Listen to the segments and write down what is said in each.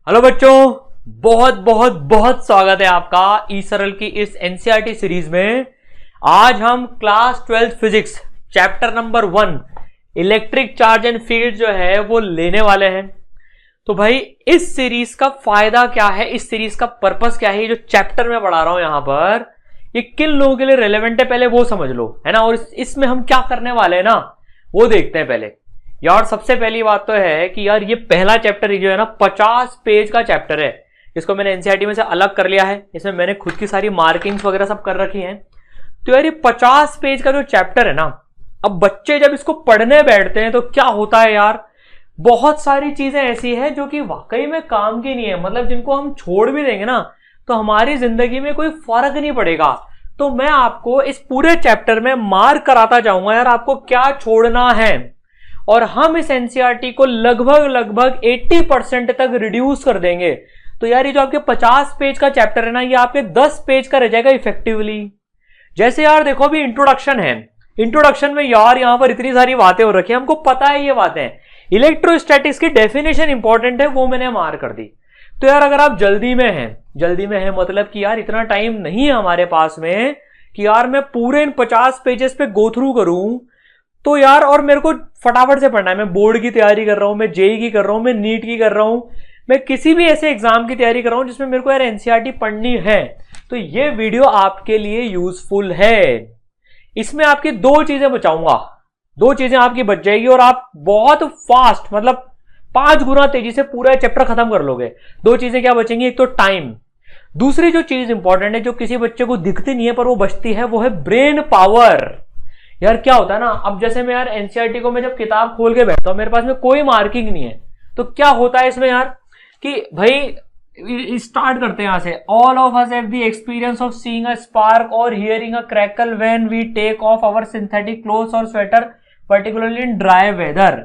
Hello बच्चों, बहुत बहुत बहुत स्वागत है आपका ई सरल की इस एनसीईआरटी सीरीज में। आज हम class 12 physics chapter number 1 electric charge and field जो है वो लेने वाले हैं। तो भाई इस सीरीज का फायदा क्या है, इस सीरीज का पर्पस क्या है, ये जो चैप्टर मैं पढ़ा रहा हूं यहां पर ये किन लोगों के लिए रेलेवेंट है पहले वो समझ लो, है ना। और इसमें हम क्या करने वाले हैं ना वो देखते हैं पहले। यार सबसे पहली बात तो है कि यार ये पहला चैप्टर जो है ना 50 पेज का चैप्टर है। इसको मैंने एनसीईआरटी में से अलग कर लिया है, इसमें मैंने खुद की सारी मार्किंग्स वगैरह सब कर रखी हैं। तो यार ये 50 पेज का जो चैप्टर है ना, अब बच्चे जब इसको पढ़ने बैठते हैं तो क्या होता है यार, बहुत सारी चीजें ऐसी है जो कि वाकई में काम की नहीं है, मतलब जिनको हम छोड़ भी देंगे ना तो हमारी जिंदगी में कोई फर्क नहीं पड़ेगा। तो मैं आपको इस पूरे चैप्टर में मार्क कराता जाऊंगा यार आपको क्या छोड़ना है, और हम इस एनसीईआरटी को लगभग 80% तक रिड्यूस कर देंगे। तो यार ये जो आपके 50 पेज का चैप्टर है ना, ये आपके 10 पेज का रह जाएगा इफेक्टिवली। जैसे यार देखो अभी इंट्रोडक्शन है, इंट्रोडक्शन में यार यहां पर इतनी सारी बातें हो रखी है, हमको पता है ये बातें। इलेक्ट्रोस्टैटिक्स की डेफिनेशन इंपॉर्टेंट है, वो मैंने मार्क कर दी। तो यार अगर आप जल्दी में हैं मतलब कि यार इतना टाइम नहीं है हमारे पास में कि यार मैं पूरे इन 50 पेजेस पे गो थ्रू करूं, तो यार और मेरे को फटाफट से पढ़ना है। मैं बोर्ड की तैयारी कर रहा हूं, मैं जेई की कर रहा हूं, मैं नीट की कर रहा हूं, मैं किसी भी ऐसे एग्जाम की तैयारी कर रहा हूं जिसमें मेरे को यार एनसीईआरटी पढ़नी है, तो ये वीडियो आपके लिए यूजफुल है। इसमें आपकी दो चीजें बचाऊंगा, दो चीजें आपकी बच जाएगी और आप बहुत फास्ट मतलब 5 गुना तेजी से पूरा चैप्टर खत्म कर लोगे। दो चीजें क्या बचेंगी, एक तो टाइम, दूसरी जो चीज इंपॉर्टेंट है जो किसी बच्चे को दिखती नहीं है पर वो बचती है, वो है ब्रेन पावर। यार क्या होता है ना, अब जैसे मैं यार एनसीईआरटी को मैं जब किताब खोल के बैठता हूं, मेरे पास में कोई मार्किंग नहीं है, तो क्या होता है इसमें यार कि भाई स्टार्ट करते हैं यहां से। All of us have the experience of seeing a spark or hearing a crackle when we take off our synthetic clothes or sweater particularly in dry weather,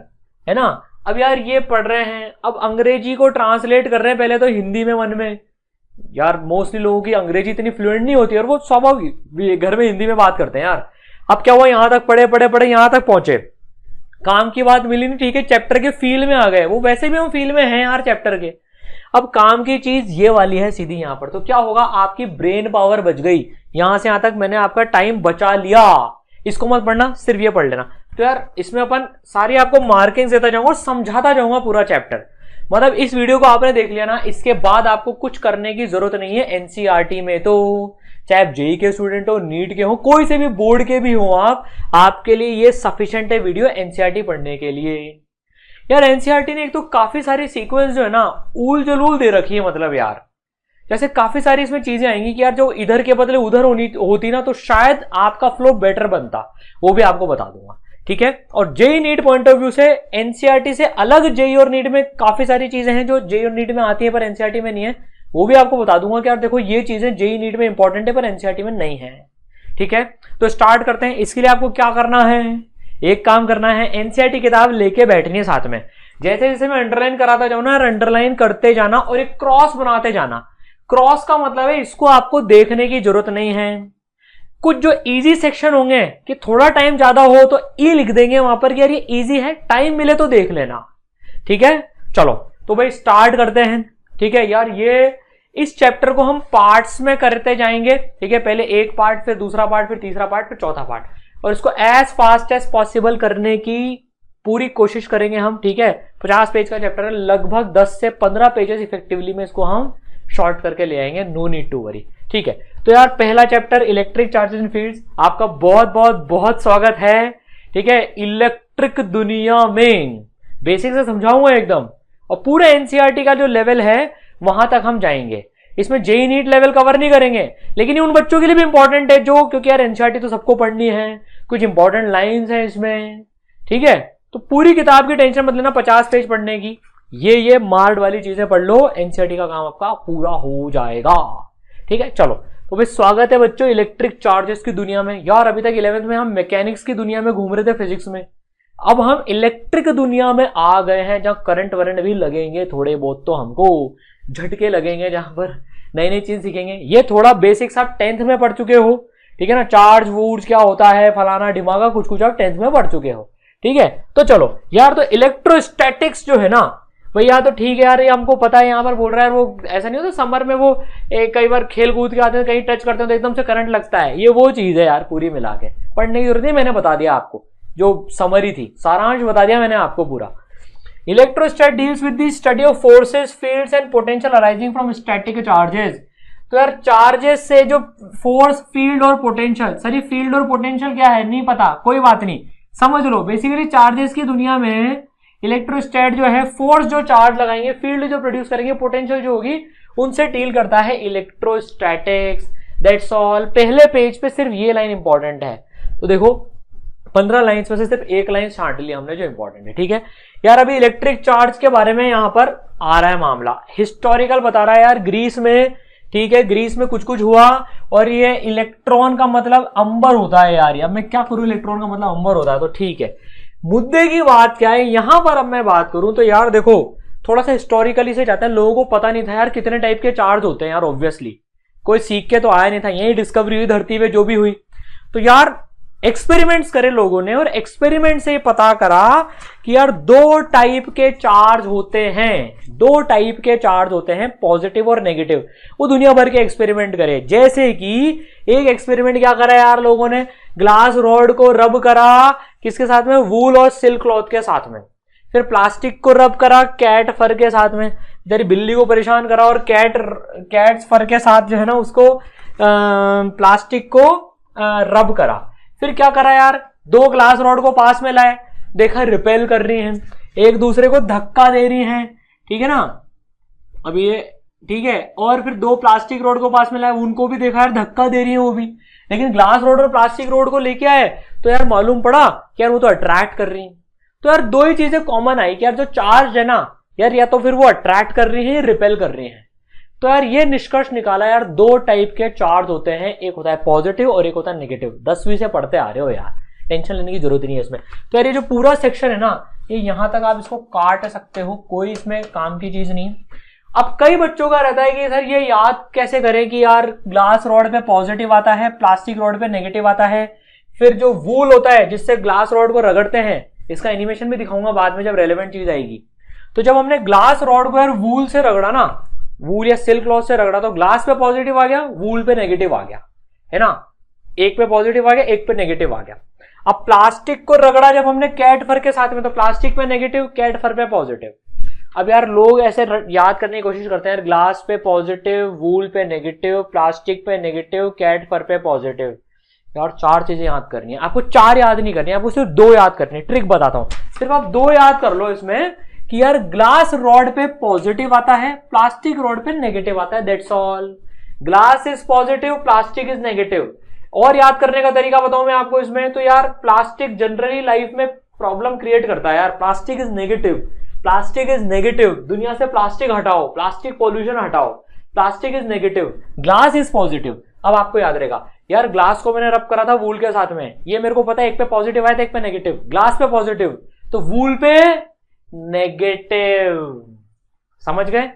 है ना। अब यार ये पढ़ रहे हैं, अब अंग्रेजी को ट्रांसलेट कर रहे हैं पहले तो हिंदी में मन में। यार मोस्टली लोगों की अंग्रेजी इतनी फ्लुएंट नहीं होती और वो स्वाभाविक घर में हिंदी में बात करते हैं यार। अब क्या हुआ, यहां तक पढ़े यहां तक पहुंचे, काम की बात मिली नहीं, ठीक है चैप्टर के फील में आ गए, वो वैसे भी हम फील में हैं यार चैप्टर के। अब काम की चीज ये वाली है सीधी यहां पर, तो क्या होगा आपकी ब्रेन पावर बच गई। यहां से यहां तक मैंने आपका टाइम बचा लिया, इसको मत पढ़ना, सिर्फ ये पढ़ लेना। तो यार इसमें अपन सारी आपको मार्किंग देता जाऊंगा और समझाता जाऊंगा पूरा चैप्टर। मतलब इस वीडियो को आपने देख लिया ना, इसके बाद आपको कुछ करने की जरूरत नहीं है एनसीईआरटी में। तो चाहे आप जेई के स्टूडेंट हो, नीट के हो, कोई से भी बोर्ड के भी हो आप, आपके लिए ये सफिशिएंट है वीडियो एनसीईआरटी पढ़ने के लिए। यार एनसीईआरटी ने एक तो काफी सारी सीक्वेंस जो है ना ऊल जलूल दे रखी है, मतलब यार जैसे काफी सारी इसमें चीजें आएंगी कि यार जो इधर के बदले उधर होती ना तो शायद आपका फ्लो बेटर बनता, वो भी आपको बता दूंगा, ठीक है। और JEE NEET point of view से एनसीईआरटी से अलग जेई और नीट में काफी सारी चीजें हैं जो जेई और नीट में आती है पर एनसीईआरटी में नहीं है, वो भी आपको बता दूंगा कि यार देखो ये चीजें जेई नीट में इंपॉर्टेंट है पर एनसीईआरटी में नहीं है, ठीक है। तो स्टार्ट करते हैं। इसके लिए आपको क्या करना है, एक काम करना है, एनसीईआरटी किताब लेके बैठनी है साथ में। जैसे जैसे मैं अंडरलाइन कराता जाऊं ना, अंडरलाइन करते जाना और एक क्रॉस बनाते जाना। क्रॉस का मतलब है इसको आपको देखने की जरूरत नहीं है। कुछ जो इजी सेक्शन होंगे कि थोड़ा टाइम ज्यादा हो तो ई लिख देंगे वहां पर कि यार ये इजी है, टाइम मिले तो देख लेना, ठीक है। चलो तो भाई स्टार्ट करते हैं, ठीक है। यार ये इस चैप्टर को हम पार्ट्स में करते जाएंगे, ठीक है। पहले एक पार्ट, फिर दूसरा पार्ट, फिर तीसरा पार्ट, फिर चौथा पार्ट, और इसको एज फास्ट एज पॉसिबल करने की पूरी कोशिश करेंगे हम, ठीक है। 50 पेज का चैप्टर है, लगभग 10 से 15 पेजेस इफेक्टिवली में इसको हम शॉर्ट करके ले आएंगे, नो नीड टू वरी, ठीक है। तो यार पहला chapter electric charges and fields, आपका बहुत बहुत बहुत स्वागत है, ठीक है। इलेक्ट्रिक दुनिया में बेसिक से समझाऊंगा एकदम, और पूरे एनसीईआरटी का जो लेवल है वहां तक हम जाएंगे। इसमें जेई नीट लेवल कवर नहीं करेंगे, लेकिन ये उन बच्चों के लिए भी इंपॉर्टेंट है जो, क्योंकि यार एनसीईआरटी तो सबको पढ़नी है, कुछ इंपॉर्टेंट लाइंस है इसमें, ठीक है। तो पूरी किताब की टेंशन मत लेना 50 पेज पढ़ने की, ये मार्ड वाली चीजें पढ़ लो, एनसीईआरटी का काम आपका पूरा हो जाएगा, ठीक है। चलो तो भाई स्वागत है बच्चों इलेक्ट्रिक चार्जेस की दुनिया में। यार अभी तक 11th में हम मैकेनिक्स की दुनिया में घूम रहे थे, फिजिक्स में, अब हम इलेक्ट्रिक दुनिया में आ गए हैं जहां करंट वरंट भी लगेंगे, थोड़े बहुत तो हमको झटके लगेंगे, जहां पर नई नई चीज सीखेंगे। ये थोड़ा बेसिक्स आप 10th में पढ़ चुके हो, ठीक है ना। चार्ज वूर्ज क्या होता है, फलाना ढिमागा, कुछ कुछ आप 10th में पढ़ चुके हो, ठीक है। तो चलो यार, तो इलेक्ट्रोस्टैटिक्स जो है ना भैया तो ठीक है यार, ये हमको पता है, यहाँ पर बोल रहा है वो ऐसा नहीं होता समर में वो कई बार खेल कूद के आते हैं, कहीं टच करते हैं तो एकदम से करंट लगता है, ये वो चीज है यार पूरी मिला के, पढ़ने की जरूरत नहीं, मैंने बता दिया आपको, जो समरी थी सारांश बता दिया मैंने आपको पूरा। Electrostatics deals with the study of forces, fields and potential arising from static charges. तो यार चार्जेस से जो फोर्स, फील्ड और पोटेंशियल, सॉरी फील्ड और पोटेंशियल क्या है नहीं पता, कोई बात नहीं, समझ लो। बेसिकली चार्जेस की दुनिया में इलेक्ट्रोस्टैट जो है फोर्स जो चार्ज लगाएंगे, फील्ड जो प्रोड्यूस करेंगे, पोटेंशियल जो होगी, उनसे डील करता है इलेक्ट्रोस्टैटिक्स, दैट्स ऑल। पहले पेज पे सिर्फ ये लाइन इंपॉर्टेंट है, तो देखो 15 लाइन्स में से सिर्फ एक लाइन छांट ली हमने जो इंपॉर्टेंट है, ठीक है यार। अभी इलेक्ट्रिक चार्ज के बारे में यहां पर आ रहा है मामला, हिस्टोरिकल बता रहा है यार, ग्रीस में, ठीक है, ग्रीस में कुछ कुछ हुआ, और ये इलेक्ट्रॉन का मतलब अंबर होता है यार, अब मैं क्या करूं, इलेक्ट्रॉन का मतलब अंबर होता है, तो ठीक है। मुद्दे की बात क्या है यहां पर, अब मैं बात करूं तो यार देखो थोड़ा सा हिस्टोरिकली से जाता है, लोगों को पता नहीं था यार कितने टाइप के चार्ज होते हैं यार, ऑब्वियसली कोई सीख के तो आया नहीं था, यही डिस्कवरी हुई धरती पे जो भी हुई। तो यार एक्सपेरिमेंट्स करे लोगों ने, और एक्सपेरिमेंट से पता करा कि यार दो टाइप के चार्ज होते हैं, दो टाइप के चार्ज होते हैं, पॉजिटिव और नेगेटिव। वो दुनिया भर के एक्सपेरिमेंट करे, जैसे कि एक एक्सपेरिमेंट क्या करा यार लोगों ने, ग्लास रॉड को रब करा किसके साथ में, वूल और सिल्क क्लॉथ के साथ में, फिर प्लास्टिक को रब करा कैट फर के साथ में, इधर बिल्ली को परेशान करा और कैट फर के साथ जो है ना उसको प्लास्टिक को रब करा। फिर क्या करा यार, दो ग्लास रॉड को पास में लाए, देखा रिपेल कर रही हैं, एक दूसरे को धक्का दे रही हैं, ठीक है ना, अब ये ठीक है, और फिर दो प्लास्टिक रोड को पास में लाए, उनको भी देखा यार धक्का दे रही है वो भी, लेकिन ग्लास रोड और प्लास्टिक रोड को लेके आए तो यार मालूम पड़ा कि यार वो तो अट्रैक्ट कर रही है। तो यार दो ही चीजें कॉमन आई कि यार जो चार्ज है ना यार, या तो फिर वो अट्रैक्ट कर रही है, रिपेल कर रही है। तो यार ये निष्कर्ष निकाला यार, दो टाइप के चार्ज होते हैं, एक होता है पॉजिटिव और एक होता है नेगेटिव। 10वीं से पढ़ते आ रहे हो यार, टेंशन लेने की जरूरत नहीं है इसमें। तो यार ये जो पूरा सेक्शन है ना, ये यहां तक आप इसको काट सकते हो, कोई इसमें काम की चीज नहीं। अब कई बच्चों का रहता है कि सर ये याद कैसे करें कि यार ग्लास रॉड पे पॉजिटिव आता है, प्लास्टिक रॉड पे नेगेटिव आता है, फिर जो वूल होता है जिससे ग्लास रॉड को रगड़ते हैं, इसका एनिमेशन भी दिखाऊंगा बाद में जब रेलेवेंट चीज आएगी। तो जब हमने ग्लास रॉड को यार वूल से रगड़ा ना, वूल या सिल्क क्लॉथ से रगड़ा, तो ग्लास पे पॉजिटिव आ गया, वूल पे नेगेटिव आ गया, है ना, एक पे पॉजिटिव आ गया, एक पे नेगेटिव आ गया। अब प्लास्टिक को रगड़ा जब हमने कैट फर के साथ में, तो प्लास्टिक पे नेगेटिव, कैट फर पे पॉजिटिव। अब यार लोग ऐसे याद करने की कोशिश करते हैं यार, ग्लास पे पॉजिटिव, वूल पे नेगेटिव, प्लास्टिक पे नेगेटिव, कैट फर पे पॉजिटिव। यार चार चीजें याद करनी है आपको, चार याद नहीं करनी है आपको, सिर्फ दो याद करनी है। ट्रिक बताता हूं, सिर्फ आप दो याद कर लो इसमें कि यार ग्लास रॉड पे पॉजिटिव आता है, प्लास्टिक रॉड पे नेगेटिव आता है, that's all. Glass is positive, plastic is negative. और याद करने का तरीका बताऊं मैं आपको इसमें, तो यार प्लास्टिक जनरली लाइफ में प्रॉब्लम क्रिएट करता है यार, plastic is negative, plastic is negative, दुनिया से प्लास्टिक हटाओ, प्लास्टिक पॉल्यूशन हटाओ, plastic is negative, glass is positive. अब आपको याद रहेगा यार, ग्लास को मैंने रब करा था वूल के साथ में, ये मेरे को पता है एक पे पॉजिटिव आया था, एक पे नेगेटिव, ग्लास पे पॉजिटिव तो वूल पे नेगेटिव, समझ गए?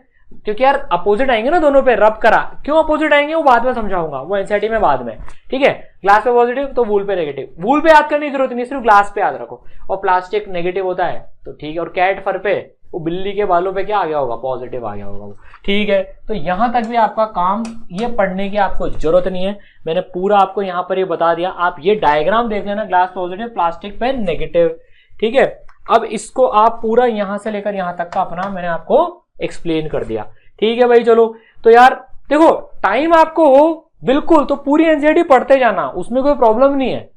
क्योंकि यार अपोजिट आएंगे ना दोनों पे, रब करा, क्यों अपोजिट आएंगे वो बाद में समझाऊंगा, वो एनसीईआरटी में बाद में, ठीक है। ग्लास पे पॉजिटिव तो वूल पे नेगेटिव, वूल पे याद करने की जरूरत नहीं, सिर्फ ग्लास पे याद रखो। और प्लास्टिक नेगेटिव होता है तो ठीक है, और कैट फर पे, वो बिल्ली के बालों पे क्या आ गया होगा, पॉजिटिव आ गया होगा वो, ठीक है। तो यहां तक भी आपका काम, ये पढ़ने की आपको जरूरत नहीं है, मैंने पूरा आपको यहां पर ये बता दिया। आप ये डायग्राम देख लेना, ग्लास पॉजिटिव, प्लास्टिक पे नेगेटिव, ठीक है। अब इसको आप पूरा यहां से लेकर यहां तक का अपना मैंने आपको एक्सप्लेन कर दिया, ठीक है भाई। चलो तो यार देखो टाइम आपको हो बिल्कुल, तो पूरी एनसीईआरटी पढ़ते जाना, उसमें कोई प्रॉब्लम नहीं है,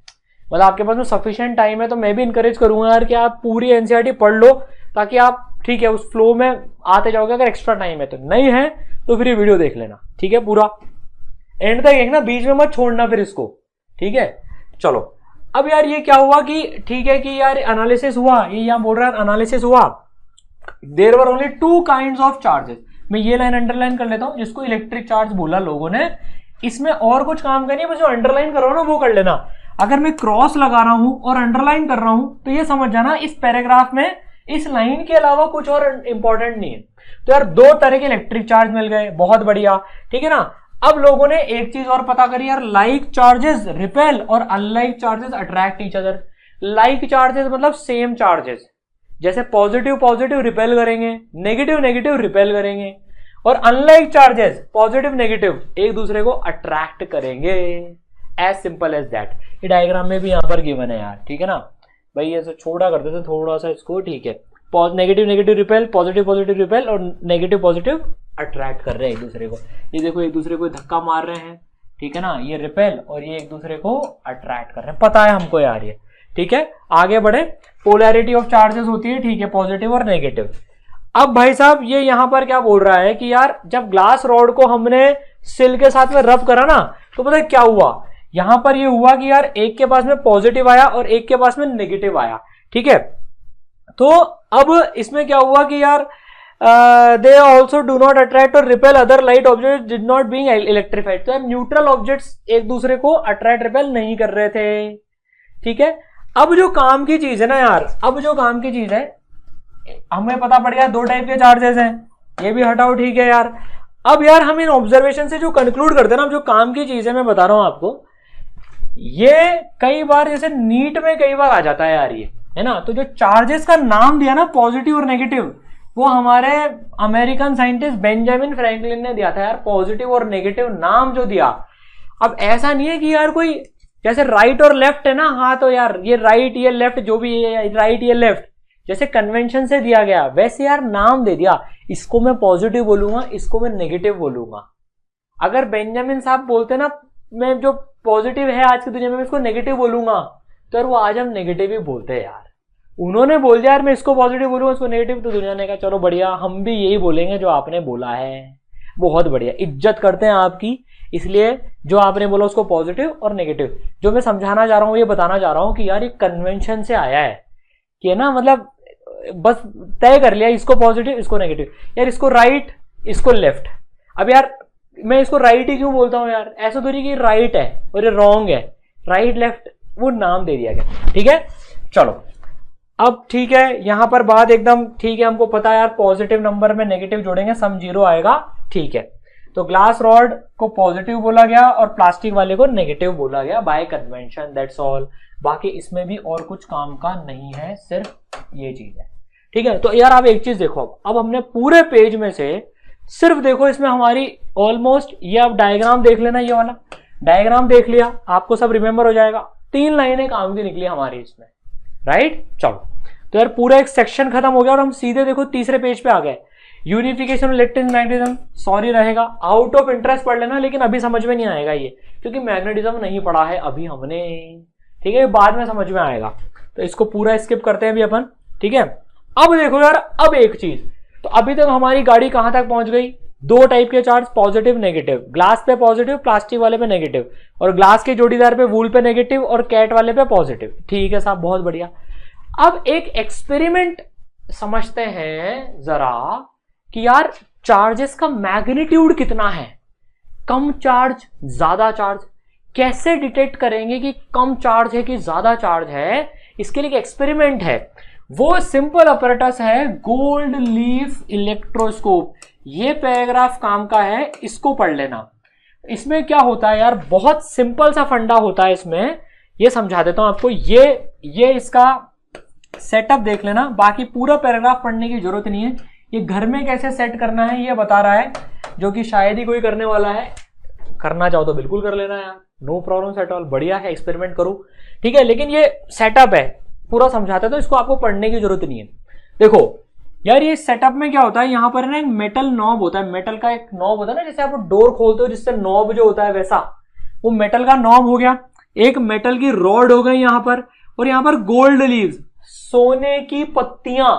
मतलब आपके पास में सफिशिएंट टाइम है, तो मैं भी इंकरेज करूंगा यार कि आप पूरी एनसीईआरटी पढ़ लो, ताकि आप ठीक है उस फ्लो में आते जाओगे। अगर एक्स्ट्रा टाइम है तो, नहीं है तो फिर ये वीडियो देख लेना, ठीक है, पूरा एंड तक देखना, बीच में मत छोड़ना फिर इसको, ठीक है। चलो अब यार ये क्या हुआ कि ठीक है कि यार एनालिसिस हुआ, ये यहां बोल रहा है एनालिसिस हुआ, there were only two kinds of charges. मैं ये लाइन अंडरलाइन कर लेता हूं, जिसको इलेक्ट्रिक चार्ज बोला लोगों ने, इसमें और कुछ काम करनी है, बस जो अंडरलाइन कर रहा हूं ना वो कर लेना। अगर मैं क्रॉस लगा रहा हूं और अंडरलाइन कर रहा हूं तो ये समझ जाना इस पैराग्राफ में इस लाइन के अलावा कुछ और इंपॉर्टेंट नहीं है। तो यार दो तरह के इलेक्ट्रिक चार्ज मिल गए, बहुत बढ़िया, ठीक है ना। अब लोगों ने एक चीज और पता करी यार, लाइक चार्जेस रिपेल और unlike charges attract each other. Like charges मतलब सेम चार्जेस, जैसे पॉजिटिव पॉजिटिव रिपेल करेंगे, नेगेटिव नेगेटिव रिपेल करेंगे, और अनलाइक चार्जेस पॉजिटिव नेगेटिव एक दूसरे को अट्रैक्ट करेंगे। As simple as that. ये डायग्राम में भी यहां पर गिवन है यार, ठीक है ना भाई, ऐसे छोटा कर देते थोड़ा सा इसको, ठीक है। Negative negative repel, positive positive repel, और नेगेटिव पॉजिटिव अट्रैक्ट कर रहे हैं एक दूसरे को। ये देखो एक दूसरे को धक्का मार रहे हैं, ठीक है ना, ये रिपेल और ये एक दूसरे को अट्रैक्ट कर रहे हैं, पता है हमको यार ये, ठीक है। आगे बढ़े, पोलैरिटी ऑफ चार्जेस होती है, ठीक है, पॉजिटिव और नेगेटिव। अब भाई साहब ये यहां पर क्या बोल रहा है कि यार जब ग्लास रॉड को हमने सिल के साथ में रब करा ना, तो पता है क्या हुआ, यहां पर ये हुआ कि यार एक के पास में पॉजिटिव आया और एक के पास में नेगेटिव आया, ठीक है। तो अब इसमें क्या हुआ कि यार they also do not attract or repel other light objects did not being electrified। तो न्यूट्रल ऑब्जेक्ट्स एक दूसरे को अट्रैक्ट रिपेल नहीं कर रहे थे, ठीक है। अब जो काम की चीज है ना यार, अब जो काम की चीज है, हमें पता पड़ गया दो टाइप के चार्जेस हैं, ये भी हटाओ, ठीक है यार। अब यार हम इन ऑब्जर्वेशन से जो कंक्लूड करते हैं ना, जो काम की चीज है मैं बता रहा हूं आपको, ये कई बार जैसे नीट में कई बार आ जाता है यार, ये है ना। तो जो चार्जेस का नाम दिया ना पॉजिटिव और नेगेटिव, वो हमारे अमेरिकन साइंटिस्ट बेंजामिन फ्रैंकलिन ने दिया था यार, पॉजिटिव और नेगेटिव नाम जो दिया। अब ऐसा नहीं है कि यार कोई जैसे राइट और लेफ्ट है ना, हाँ तो यार ये राइट ये लेफ्ट, जो भी है राइट ये लेफ्ट, जैसे कन्वेंशन से दिया गया वैसे यार नाम दे दिया, इसको मैं पॉजिटिव बोलूंगा, इसको मैं नेगेटिव बोलूंगा। अगर बेंजामिन साहब बोलते ना मैं जो पॉजिटिव है आज की दुनिया में इसको नेगेटिव बोलूंगा, तो यार वो आज हम नेगेटिव ही बोलते हैं यार। उन्होंने बोल दिया यार मैं इसको पॉजिटिव बोलूंगा इसको नेगेटिव, तो दुनिया ने कहा चलो बढ़िया, हम भी यही बोलेंगे जो आपने बोला है, बहुत बढ़िया, इज्जत करते हैं आपकी, इसलिए जो आपने बोला उसको पॉजिटिव और नेगेटिव। जो मैं समझाना चाह रहा हूं, ये बताना चाह रहा हूं कि यार ये कन्वेंशन से आया है कि ना, मतलब बस तय कर लिया इसको पॉजिटिव इसको नेगेटिव, यार इसको राइट इसको लेफ्ट। अब यार मैं इसको राइट ही क्यों बोलता हूं यार, ऐसा थोड़ी कि राइट है और ये रॉन्ग है, राइट लेफ्ट वो नाम दे दिया गया, ठीक है। चलो अब ठीक है, यहां पर बात एकदम ठीक है, हमको पता है यार पॉजिटिव नंबर में नेगेटिव जोड़ेंगे सम जीरो आएगा, ठीक है। तो ग्लास रॉड को पॉजिटिव बोला गया और प्लास्टिक वाले को नेगेटिव बोला गया बाय कन्वेंशन, दैट्स ऑल। बाकी इसमें भी और कुछ काम का नहीं है, सिर्फ ये चीज है, ठीक है। तो यार आप एक चीज देखो, अब हमने पूरे पेज में से सिर्फ देखो इसमें हमारी ऑलमोस्ट, ये आप डायग्राम देख लेना, ये वाला डायग्राम देख लिया, आपको सब रिमेंबर हो जाएगा, 3 लाइनें काम की निकली हमारी इसमें, राइट। चलो तो यार पूरा एक सेक्शन खत्म हो गया और हम सीधे देखो तीसरे पेज पे आ गए। यूनिफिकेशन इलेक्ट्रिक मैग्नेटिज्म सॉरी रहेगा, आउट ऑफ इंटरेस्ट पढ़ लेना, लेकिन अभी समझ में नहीं आएगा ये, क्योंकि मैग्नेटिज्म नहीं पढ़ा है अभी हमने, ठीक है, बाद में समझ में आएगा। तो इसको पूरा स्किप करते हैं अभी अपन, ठीक है। अब देखो यार, अब एक चीज, तो अभी तक हमारी गाड़ी कहां तक पहुंच गई, दो टाइप के चार्ज पॉजिटिव नेगेटिव, ग्लास पे पॉजिटिव प्लास्टिक वाले पे नेगेटिव, और ग्लास के जोड़ीदार पे वूल पे नेगेटिव और कैट वाले पे पॉजिटिव, ठीक है साहब, बहुत बढ़िया। अब एक एक्सपेरिमेंट समझते हैं जरा कि यार चार्जेस का मैग्नीट्यूड कितना है, कम चार्ज ज्यादा चार्ज, कैसे डिटेक्ट करेंगे कि कम चार्ज है कि ज्यादा चार्ज है, इसके लिए एक एक्सपेरिमेंट है, वो सिंपल अपरेटस है गोल्ड लीफ इलेक्ट्रोस्कोप। ये पैराग्राफ काम का है, इसको पढ़ लेना। इसमें क्या होता है यार, बहुत सिंपल सा फंडा होता है इसमें, ये समझा देता हूं आपको। ये इसका सेटअप देख लेना, बाकी पूरा पैराग्राफ पढ़ने की जरूरत नहीं है। ये घर में कैसे सेट करना है ये बता रहा है, जो कि शायद ही कोई करने वाला है, करना चाहो तो बिल्कुल कर लेना यार, नो प्रॉब्लम एट ऑल, बढ़िया है, एक्सपेरिमेंट करो, ठीक है। लेकिन ये सेटअप है, पूरा समझाता है, तो इसको आपको पढ़ने की जरूरत नहीं है। देखो यार ये सेटअप में क्या होता है, यहां पर ना एक मेटल नॉब होता है, मेटल का एक नॉब होता है ना, जैसे आप डोर खोलते हो जिससे नॉब जो होता है वैसा, वो मेटल का नॉब हो गया। एक मेटल की रॉड हो गई यहां पर, और यहां पर गोल्ड लीव्स, सोने की पत्तियां,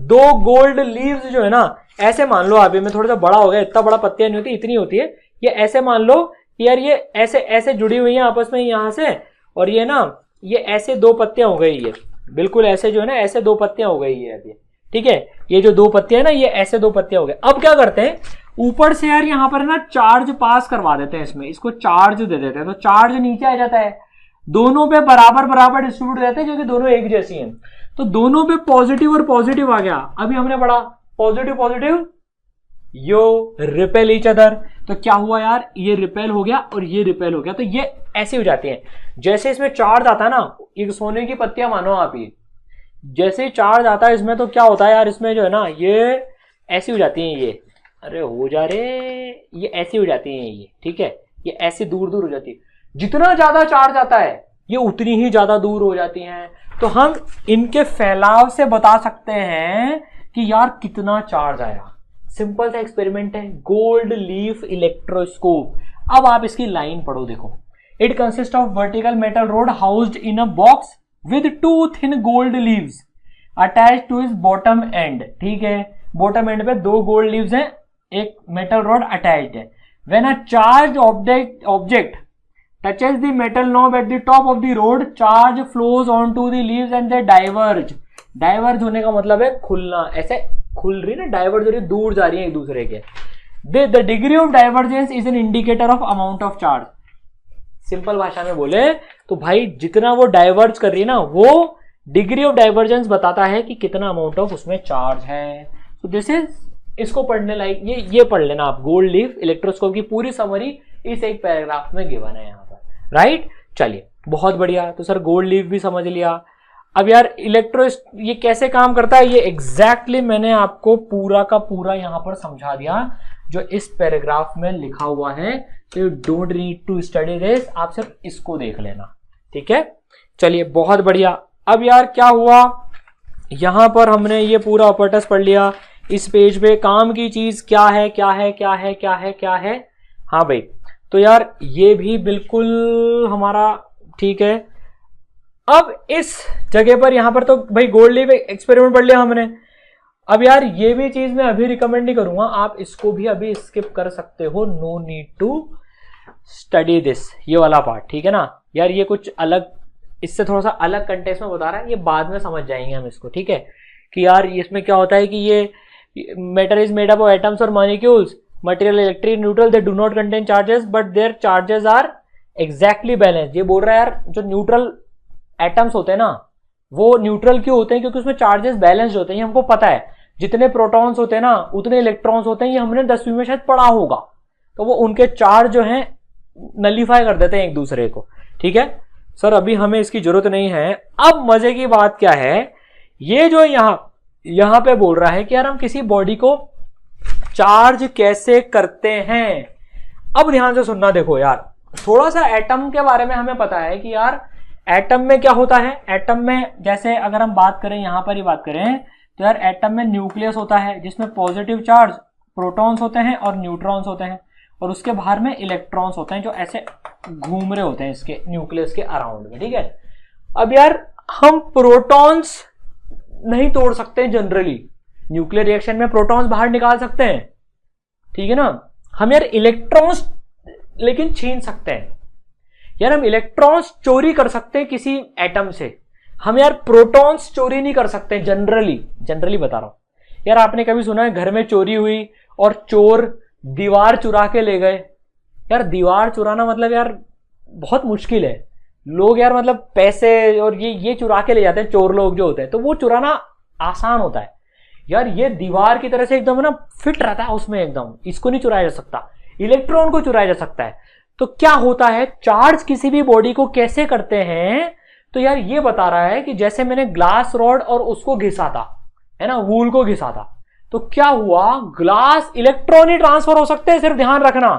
2 गोल्ड लीव्स जो है ना, ऐसे मान लो आप, में थोड़ा सा बड़ा हो गया, इतना बड़ा पत्तियां नहीं होती, इतनी होती है, ये ऐसे मान लो कि यार ये ऐसे ऐसे जुड़ी हुई है आपस में यहां से, और ये ना ये ऐसे 2 पत्तियां हो गई, ये बिल्कुल ऐसे जो है ना, ऐसे 2 पत्तियां हो गई है अभी, ठीक है। ये जो 2 पत्तियां है ना, ये ऐसे 2 पत्तियां हो गए। अब क्या करते हैं, ऊपर से यार यहां पर ना चार्ज पास करवा देते हैं इसमें, इसको चार्ज दे देते हैं, तो चार्ज नीचे आ जाता है, दोनों पे बराबर बराबर डिस्ट्रीब्यूट रहते हैं क्योंकि दोनों एक जैसी हैं, तो दोनों पे पॉजिटिव और पॉजिटिव आ गया। अभी हमने पढ़ा पॉजिटिव पॉजिटिव यो रिपेल ईच अदर, तो क्या हुआ यार, ये रिपेल हो गया और ये रिपेल हो गया, तो ये ऐसे हो जाती है। जैसे इसमें चार्ज आता है ना, ये सोने की पत्तियां मानो आप, जैसे ही चार्ज आता है इसमें तो क्या होता है यार, इसमें जो है ना ये ऐसी हो जाती है, ये अरे हो जा रे, ये ऐसी हो जाती है ये, ठीक है, ये ऐसी दूर दूर हो जाती है। जितना ज्यादा चार्ज आता है ये उतनी ही ज्यादा दूर हो जाती हैं। तो हम इनके फैलाव से बता सकते हैं कि यार कितना चार्ज आया। सिंपल सा एक्सपेरिमेंट है, गोल्ड लीफ इलेक्ट्रोस्कोप। अब आप इसकी लाइन पढ़ो, देखो, it consist of vertical metal road housed in a box with 2 thin gold leaves attached two is bottom and. ठीक है, बॉटम एंड पे 2 गोल्ड लीव्स हैं, एक मेटल रॉड अटैच्ड है। When a charge object touches the metal knob at the top of the rod, charge flows onto the leaves and they diverge. Diverge होने का मतलब है खुलना, ऐसे खुल रही ना, डाइवर्ज हो रही, दूर जा रही है एक दूसरे के। The degree of divergence is an indicator of amount of charge. Simple भाषा में बोले तो भाई जितना वो डाइवर्ज कर रही है ना, वो डिग्री ऑफ डाइवर्जेंस बताता है कि कितना अमाउंट ऑफ उसमें चार्ज है। तो दिस इज, इसको पढ़ने लायक ये पढ़ लेना आप, गोल्ड लीफ इलेक्ट्रोस्कोप की पूरी समरी इस एक पैराग्राफ में गिवन है यहाँ पर, राइट। चलिए बहुत बढ़िया, तो सर गोल्ड लीफ भी समझ लिया। अब यार ये कैसे काम करता है, ये एग्जैक्टली मैंने आपको पूरा का पूरा यहाँ पर समझा दिया जो इस पैराग्राफ में लिखा हुआ है। तो you don't need to study this, आप सिर्फ इसको देख लेना, ठीक है। चलिए बहुत बढ़िया। अब यार क्या हुआ, यहां पर हमने ये पूरा ऑपरेटर्स पढ़ लिया। इस पेज पे काम की चीज क्या है, क्या है, क्या है, क्या है, क्या है। हाँ भाई, तो यार ये भी बिल्कुल हमारा ठीक है। अब इस जगह पर यहां पर तो भाई गोल्ड लीफ एक्सपेरिमेंट पढ़ लिया हमने। अब यार ये भी चीज मैं अभी रिकमेंड नहीं करूंगा, आप इसको भी अभी स्किप कर सकते हो, no need to study this, ये वाला पार्ट, ठीक है ना। यार ये कुछ अलग, इससे थोड़ा सा अलग कंटेक्स्ट में बता रहा है, ये बाद में समझ जाएंगे हम इसको, ठीक है। कि यार इसमें क्या होता है कि ये matter is made up of atoms और molecules, material electric neutral, they do not contain charges but their charges are exactly balance. ये बोल रहा है यार जो न्यूट्रल एटम्स होते हैं ना, वो न्यूट्रल क्यों होते हैं, क्योंकि उसमें चार्जेस बैलेंस्ड होते हैं। ये हमको पता है, जितने प्रोटॉन्स होते हैं ना उतने इलेक्ट्रॉन्स होते हैं, ये हमने 10वीं में शायद पढ़ा होगा। तो वो उनके चार्ज जो हैं नलीफाई कर देते हैं एक दूसरे को, ठीक है। सर अभी हमें इसकी जरूरत नहीं है। अब मजे की बात क्या है, ये जो यहां पे बोल रहा है कि यार हम किसी बॉडी को चार्ज कैसे करते हैं। अब ध्यान से सुनना, देखो यार थोड़ा सा एटम के बारे में हमें पता है कि यार एटम में क्या होता है। एटम में जैसे अगर हम बात करें, यहां पर ही बात करें, तो यार एटम में न्यूक्लियस होता है जिसमें पॉजिटिव चार्ज प्रोटॉन्स होते हैं और न्यूट्रॉन्स होते हैं, और उसके बाहर में इलेक्ट्रॉन्स होते हैं जो ऐसे घूम रहे होते हैं इसके न्यूक्लियस के अराउंड में, ठीक है। अब यार हम प्रोटॉन्स नहीं तोड़ सकते जनरली, न्यूक्लियर रिएक्शन में प्रोटॉन्स बाहर निकाल सकते हैं, ठीक है ना। हम यार इलेक्ट्रॉन्स लेकिन छीन सकते हैं। यार हम इलेक्ट्रॉन्स चोरी कर सकते हैं किसी एटम से, हम यार प्रोटॉन्स चोरी नहीं कर सकते जनरली बता रहा हूं। यार आपने कभी सुना है घर में चोरी हुई और चोर दीवार चुरा के ले गए। यार दीवार चुराना मतलब यार बहुत मुश्किल है। लोग यार मतलब पैसे और ये चुरा के ले जाते हैं, चोर लोग जो होते हैं, तो वो चुराना आसान होता है। यार ये दीवार की तरह से एकदम ना फिट रहता है उसमें एकदम, इसको नहीं चुराया जा सकता। इलेक्ट्रॉन को चुराया जा सकता है। तो क्या होता है, चार्ज किसी भी बॉडी को कैसे करते हैं, तो यार ये बता रहा है कि जैसे मैंने ग्लास रॉड और उसको घिसा था, है ना, वूल को घिसा था, तो क्या हुआ, ग्लास इलेक्ट्रॉन ही ट्रांसफर हो सकते हैं। सिर्फ ध्यान रखना,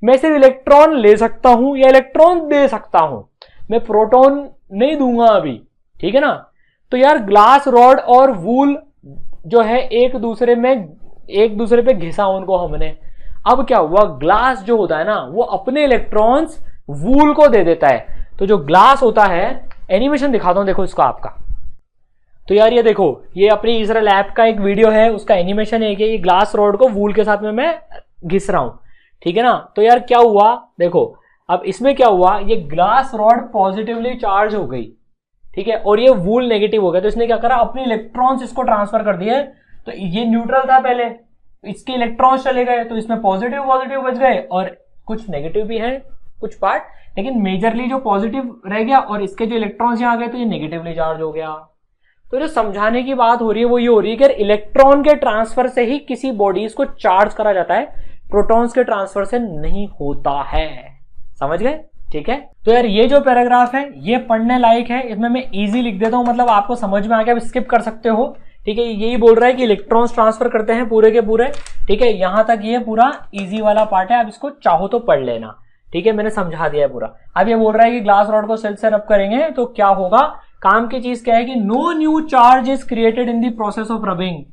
मैं सिर्फ इलेक्ट्रॉन ले सकता हूं या इलेक्ट्रॉन दे सकता हूं, मैं प्रोटॉन नहीं दूंगा अभी, ठीक है ना। तो यार ग्लास रॉड और वूल जो है एक दूसरे पे घिसा उनको हमने। अब क्या हुआ, ग्लास जो होता है ना वो अपने इलेक्ट्रॉन्स वूल को दे देता है। तो जो ग्लास होता है, एनिमेशन दिखाता हूं देखो इसको आपका। तो यार ये देखो, ये अपनी इसराइल ऐप का एक वीडियो है, उसका एनिमेशन है कि ये ग्लास रॉड को वूल के साथ में मैं घिस रहा हूं, ठीक है ना। तो यार क्या हुआ, देखो अब इसमें क्या हुआ, ये ग्लास रॉड पॉजिटिवली चार्ज हो गई, ठीक है, और ये वूल नेगेटिव हो गया। तो इसने क्या करा, अपने इलेक्ट्रॉन्स इसको ट्रांसफर कर दिए। तो ये न्यूट्रल था पहले, इसके इलेक्ट्रॉन्स चले गए, तो इसमें पॉजिटिव बच गए और कुछ नेगेटिव भी है कुछ पार्ट, लेकिन मेजरली जो पॉजिटिव रह गया और इसके जो इलेक्ट्रॉन्स यहां आ गए तो ये नेगेटिवली चार्ज हो गया। तो जो समझाने की बात हो रही है वो ये हो रही है कि इलेक्ट्रॉन के ट्रांसफर से ही किसी बॉडीज को चार्ज करा जाता है, प्रोटॉन्स के ट्रांसफर से नहीं होता है। समझ गए, ठीक है, तो यार ये जो पैराग्राफ है ये पढ़ने लायक है, इसमें मैं इजी लिख देता हूं, मतलब आपको समझ में आ गया, आप स्किप कर सकते हो। ठीक है, यही बोल रहा है कि इलेक्ट्रॉन्स ट्रांसफर करते हैं पूरे के पूरे। ठीक है, यहां तक ये पूरा इजी वाला पार्ट है, आप इसको चाहो तो पढ़ लेना। ठीक है, मैंने समझा दिया है पूरा। अब ये बोल रहा है कि ग्लास रॉड को सेल से रब करेंगे तो क्या होगा, काम की चीज क्या है कि no new charge is created in the process of rubbing.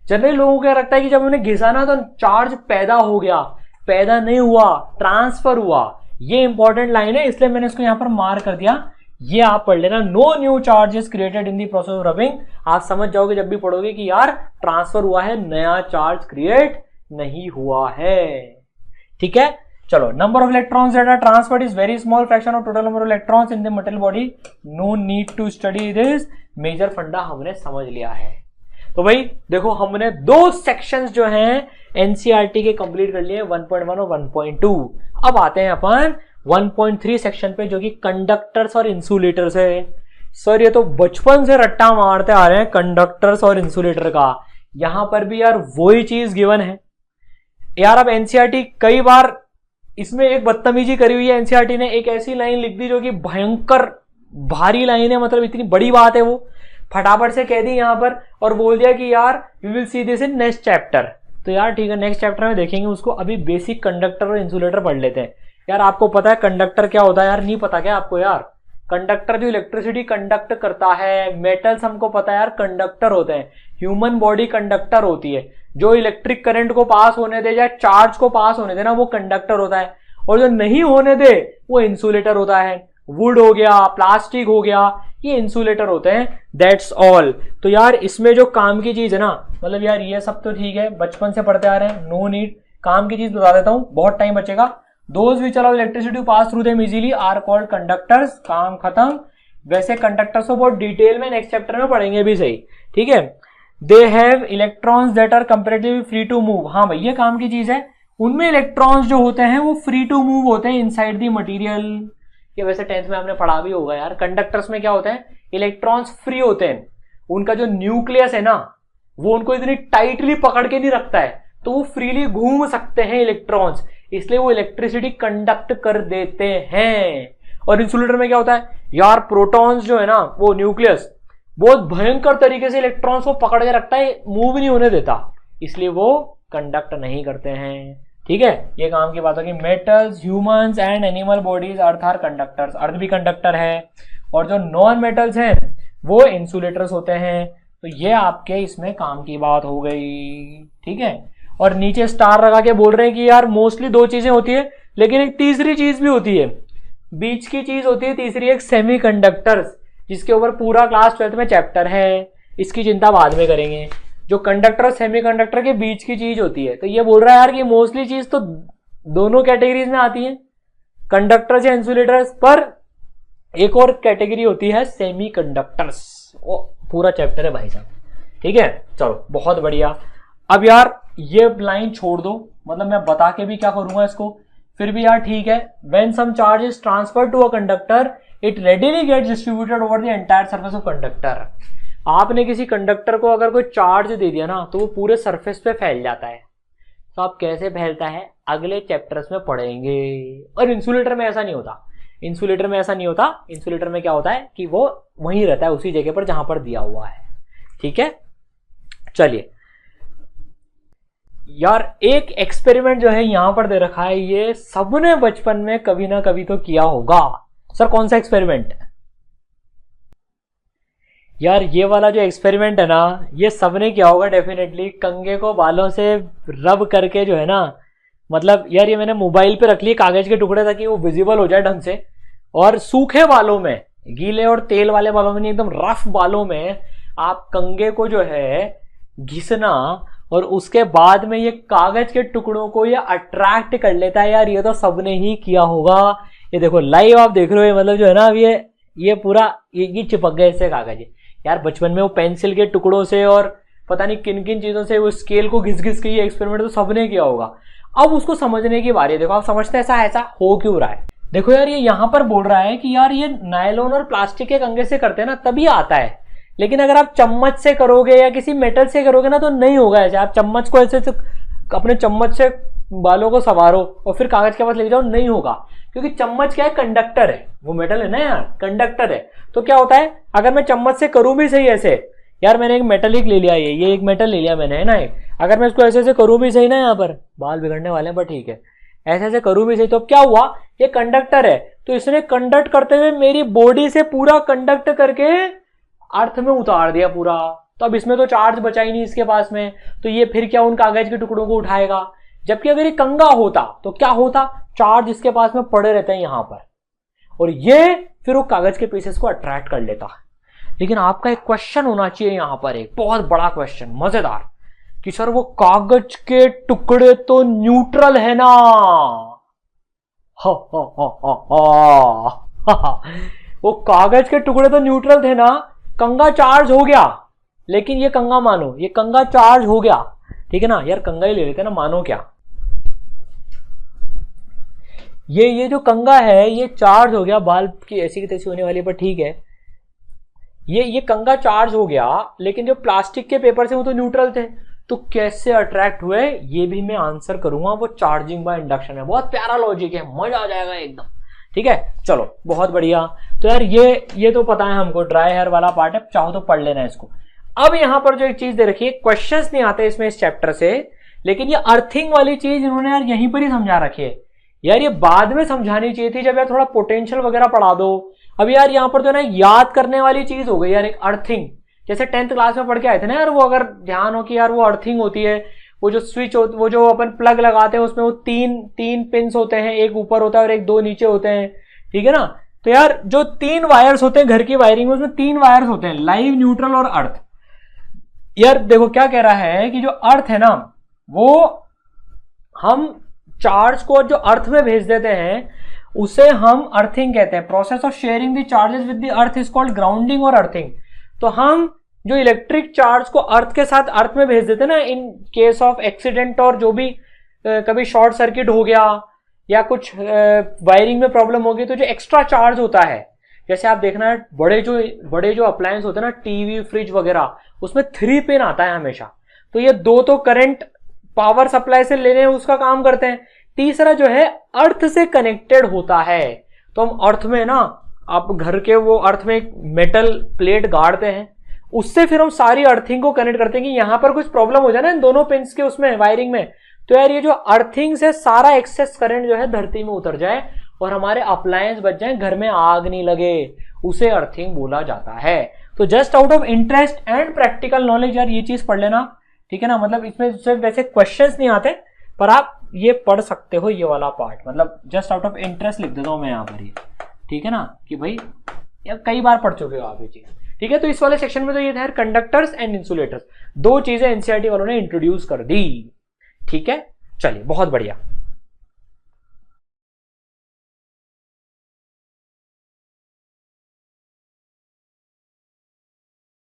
Generally लोगों को क्या लगता है कि जब उन्हें घिसा ना तो चार्ज पैदा हो गया, पैदा नहीं हुआ, ट्रांसफर हुआ। ये इंपॉर्टेंट लाइन है, इसलिए मैंने इसको यहां पर मार्क कर दिया, ये आप पढ़ लेना, no new charge is created in the process of rubbing. आप समझ जाओगे जब भी पढ़ोगे कि यार ट्रांसफर हुआ है, नया चार्ज क्रिएट नहीं हुआ है। ठीक है, चलो, number of electrons that are transferred is very small fraction of total number of electrons in the metal body, no need to study this. Major फंडा हमने समझ लिया है। तो भाई देखो, हमने 2 सेक्शंस जो हैं एनसीईआरटी के कंप्लीट कर लिए, 1.1 और 1.2। अब आते हैं अपन 1.3 सेक्शन पे, जो कि कंडक्टर्स और इंसुलेटर्स है। सर ये तो बचपन से रट्टा मारते आ रहे हैं कंडक्टर्स और इंसुलेटर का, यहां पर भी यार वही चीज गिवन है यार। अब एनसीईआरटी कई बार इसमें एक बदतमीजी करी हुई है, एनसीईआरटी ने एक ऐसी लाइन लिख दी जो कि भयंकर भारी लाइन है, मतलब इतनी बड़ी बात है, वो फटाफट से कह दी यहां पर और बोल दिया कि यार we will see this in next chapter. तो यार ठीक है, नेक्स्ट चैप्टर में देखेंगे उसको, अभी बेसिक कंडक्टर और इंसुलेटर पढ़ लेते हैं। यार आपको पता है कंडक्टर क्या होता है यार, नहीं पता क्या आपको यार? कंडक्टर जो इलेक्ट्रिसिटी कंडक्ट करता है, मेटल्स हमको पता है यार कंडक्टर होते हैं, ह्यूमन बॉडी कंडक्टर होती है, जो इलेक्ट्रिक करंट को पास होने दे या चार्ज को पास होने दे ना, वो कंडक्टर होता है, और जो नहीं होने दे वो इंसुलेटर होता है। वुड हो गया, प्लास्टिक हो गया, ये इंसुलेटर होते हैं, दैट्स ऑल। तो यार इसमें जो काम की चीज है ना, मतलब यार ये सब तो ठीक है, बचपन से पढ़ते आ रहे हैं, नो नीड। काम की चीज बता देता हूं, बहुत टाइम बचेगा। Those which allow electricity pass through them easily are called conductors, काम खत्म। वैसे कंडक्टर्स को बहुत डिटेल में नेक्स्ट चैप्टर में पढ़ेंगे भी सही, ठीक है। They have electrons that are comparatively free to move, हाँ भाई ये काम की चीज है। उनमें इलेक्ट्रॉन्स जो होते हैं वो फ्री टू मूव होते हैं इनसाइड द मटेरियल। ये वैसे 10th में आपने पढ़ा भी होगा यार। कंडक्टर्स में क्या होता है, इलेक्ट्रॉन्स फ्री होते हैं, उनका जो न्यूक्लियस है ना वो उनको इतनी टाइटली पकड़ के नहीं रखता है, तो वो फ्रीली घूम सकते हैं इलेक्ट्रॉन्स, इसलिए वो इलेक्ट्रिसिटी कंडक्ट कर देते हैं। और इंसुलेटर में क्या होता है यार, प्रोटॉन्स जो है ना, वो न्यूक्लियस बहुत भयंकर तरीके से इलेक्ट्रॉन्स को पकड़ के रखता है, मूव नहीं होने देता, इसलिए वो कंडक्ट नहीं करते हैं। ठीक है, ये काम की बात होगी। Metals, humans and animal bodies, earth are conductors, earth भी कंडक्टर है, और जो नॉन मेटल्स हैं वो इंसुलेटर्स होते हैं। तो ये आपके इसमें काम की बात हो गई, ठीक है। और नीचे स्टार लगा के बोल रहे हैं कि यार मोस्टली 2 चीजें होती है, लेकिन एक तीसरी चीज भी होती है, बीच की चीज होती है तीसरी, एक सेमीकंडक्टर्स, जिसके ऊपर पूरा क्लास 12th में चैप्टर है, इसकी चिंता बाद में करेंगे। जो कंडक्टर और सेमीकंडक्टर के बीच की चीज होती है, तो ये बोल रहा है यार कि मोस्टली चीज तो दोनों कैटेगरीज में आती है, कंडक्टर्स या इंसुलेटर्स, पर एक और कैटेगरी होती है सेमीकंडक्टर्स, वो पूरा चैप्टर है भाई साहब, ठीक है। चलो बहुत बढ़िया। अब यार ये लाइन छोड़ दो, मतलब मैं बता के भी क्या करूंगा इसको, फिर भी यार ठीक है। When some charge is transferred to a conductor it readily gets distributed over the entire surface of conductor. आपने किसी कंडक्टर को अगर कोई चार्ज दे दिया ना तो वो पूरे सरफेस पे फैल जाता है। तो आप कैसे फैलता है अगले चैप्टर्स में पढ़ेंगे। और इंसुलेटर में ऐसा नहीं होता, इंसुलेटर में ऐसा नहीं होता। इंसुलेटर में क्या होता है कि वो वहीं रहता है उसी जगह पर जहां पर दिया हुआ है, ठीक है। चलिए यार एक एक्सपेरिमेंट जो है यहां पर दे रखा है, ये सबने बचपन में कभी ना कभी तो किया होगा। सर कौन सा एक्सपेरिमेंट? यार ये वाला जो एक्सपेरिमेंट है ना, ये सबने किया होगा डेफिनेटली। कंघे को बालों से रब करके जो है ना, मतलब यार ये मैंने मोबाइल पे रख लिए कागज के टुकड़े ताकि वो विजिबल हो जाए ढंग से, और सूखे बालों में, गीले और तेल वाले बालों में नहीं, एकदम रफ बालों में आप कंघे को जो है घिसना, और उसके बाद में ये कागज के टुकड़ों को ये अट्रैक्ट कर लेता है। यार ये तो सबने ही किया होगा। ये देखो लाइव आप देख रहे हो, मतलब जो है ना अब ये पूरा ये चिपक गए इससे कागज। यार बचपन में वो पेंसिल के टुकड़ों से और पता नहीं किन किन चीजों से वो स्केल को घिस घिस के ये एक्सपेरिमेंट तो सबने किया होगा। अब उसको समझने की बारी है। देखो आप समझते हैं ऐसा हो क्यों रहा है। देखो यार ये यहाँ पर बोल रहा है कि यार ये नायलॉन और प्लास्टिक के कंघे से करते हैं ना तभी आता है, लेकिन अगर आप चम्मच से करोगे या किसी मेटल से करोगे ना तो नहीं होगा ऐसे। आप चम्मच को ऐसे अपने चम्मच से बालों को संवारो और फिर कागज के पास लेके जाओ, नहीं होगा, क्योंकि चम्मच क्या है, कंडक्टर है, वो मेटल है ना यार, कंडक्टर है। तो क्या होता है, अगर मैं चम्मच से करूं भी सही ऐसे, यार मैंने एक मेटलिक ले लिया, ये एक मेटल ले लिया मैंने, है ना, अगर मैं इसको ऐसे ऐसे करूं भी सही ना, यहाँ पर बाल बिगड़ने वाले हैं पर ठीक है, ऐसे ऐसे करूं भी सही, तो अब क्या हुआ, ये कंडक्टर है, तो इसने कंडक्ट करते हुए मेरी बॉडी से पूरा कंडक्ट करके अर्थ में उतार दिया पूरा। तो अब इसमें तो चार्ज बचा ही नहीं इसके पास में, तो ये फिर क्या उन कागज के टुकड़ों को उठाएगा। जबकि अगर ये कंगा होता तो क्या होता, चार्ज इसके पास में पड़े रहते हैं यहां पर, और ये फिर वो कागज के पीसेस को अट्रैक्ट कर लेता। लेकिन आपका एक क्वेश्चन होना चाहिए यहां पर, एक बहुत बड़ा क्वेश्चन, मजेदार, कि सर वो कागज के टुकड़े तो न्यूट्रल है ना। वो कागज के टुकड़े तो न्यूट्रल थे ना, कंगा चार्ज हो गया, लेकिन ये कंगा मानो, ये कंगा चार्ज हो गया, ठीक है ना यार, कंगा ही ले लेते ना, मानो क्या, ये जो कंगा है ये चार्ज हो गया, बाल की ऐसी की तैसी होने वाली, पर ठीक है, ये कंगा चार्ज हो गया, लेकिन जो प्लास्टिक के पेपर से वो तो न्यूट्रल थे, तो कैसे अट्रैक्ट हुए, ये भी मैं आंसर करूंगा, वो चार्जिंग बाय इंडक्शन है। बहुत प्यारा लॉजिक है, मजा आ जाएगा एकदम, ठीक है, चलो बहुत बढ़िया। तो यार ये तो पता है हमको, ड्राई हेयर वाला पार्ट है, चाहो तो पढ़ लेना इसको। अब यहां पर जो एक चीज दे रखी है, क्वेश्चंस नहीं आते इसमें इस चैप्टर से, लेकिन ये अर्थिंग वाली चीज इन्होंने यार यहीं पर ही समझा रखी है। यार ये बाद में समझानी चाहिए थी, जब यार थोड़ा पोटेंशियल वगैरह पढ़ा दो। अब यार यहाँ पर जो ना याद करने वाली चीज हो गई यार, एक अर्थिंग, जैसे 10th क्लास में पढ़ के आए थे ना यार, वो अगर ध्यान हो कि यार वो अर्थिंग होती है, वो जो स्विच वो जो अपन प्लग लगाते हैं उसमें वो तीन पिंस होते हैं, एक ऊपर होता है और एक दो नीचे होते हैं, ठीक है ना। तो यार जो 3 वायर्स होते हैं घर की वायरिंग में, उसमें 3 वायर्स होते हैं, लाइव, न्यूट्रल और अर्थ। यार देखो क्या कह रहा है कि जो अर्थ है ना, वो हम चार्ज को जो अर्थ में भेज देते हैं उसे हम अर्थिंग कहते हैं। Process of sharing the charges with the earth is called grounding और अर्थिंग। तो हम जो इलेक्ट्रिक चार्ज को अर्थ के साथ अर्थ में भेज देते हैं ना, इन केस ऑफ एक्सीडेंट, और जो भी कभी शॉर्ट सर्किट हो गया या कुछ वायरिंग में प्रॉब्लम हो गई, तो जो एक्स्ट्रा चार्ज होता है, जैसे आप देखना बड़े जो अप्लायंस होते हैं ना, टीवी, फ्रिज वगैरह, उसमें 3 पिन आता है हमेशा। तो ये 2 तो करंट पावर सप्लाई से लेने उसका काम करते हैं, तीसरा जो है अर्थ से कनेक्टेड होता है। तो हम अर्थ में ना, आप घर के वो अर्थ में एक मेटल प्लेट गाड़ते हैं, उससे फिर हम सारी अर्थिंग को कनेक्ट करते हैं कि यहां पर कुछ प्रॉब्लम हो जाए ना इन दोनों पिंस के उसमें वायरिंग में, तो यार ये जो अर्थिंग से सारा एक्सेस करंट जो है धरती में उतर जाए और हमारे अप्लायंस बच जाए, घर में आग नहीं लगे, उसे अर्थिंग बोला जाता है। तो just out of interest and practical knowledge यार ये चीज पढ़ लेना, ठीक है ना। मतलब इसमें सिर्फ वैसे क्वेश्चंस नहीं आते, पर आप ये पढ़ सकते हो ये वाला पार्ट, मतलब जस्ट आउट ऑफ इंटरेस्ट लिख देता हूं मैं यहाँ पर ये, ठीक है ना, कि भाई यार कई बार पढ़ चुके हो आप ये चीज, ठीक है। तो इस वाले सेक्शन में तो ये था यार कंडक्टर्स एंड इंसुलेटर्स, 2 चीजें एनसीईआरटी वालों ने इंट्रोड्यूस कर दी, ठीक है। चलिए बहुत बढ़िया।